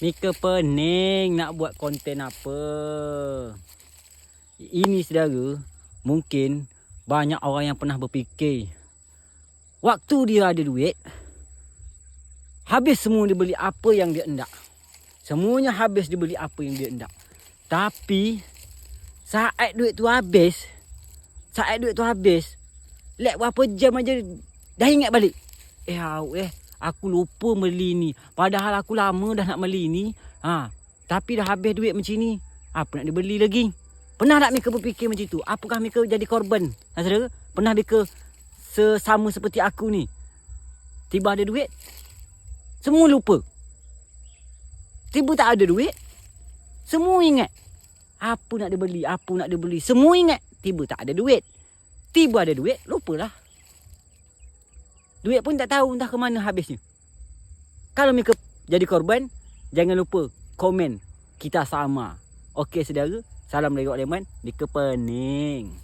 Mika pening nak buat konten apa. Ini saudara, mungkin banyak orang yang pernah berfikir, waktu dia ada duit, habis semua dia beli apa yang dia hendak. Semuanya habis dia beli apa yang dia hendak. Tapi saat duit tu habis, lek berapa jam aja dah ingat balik. Aku lupa beli ni. Padahal aku lama dah nak beli ni. Tapi dah habis duit macam ni. Apa nak dibeli lagi? Pernah tak Mika berfikir macam tu? Apakah Mika jadi korban? Saudara, pernah Mika sesama seperti aku ni? Tiba ada duit, semua lupa. Tiba tak ada duit, semua ingat. Apa nak dibeli? Semua ingat. Tiba tak ada duit. Tiba ada duit, lupalah. Duit pun tak tahu entah ke mana habisnya. Kalau Mika jadi korban, jangan lupa komen. Kita sama. Okey saudara, salam dari Wak Leman. Mika pening.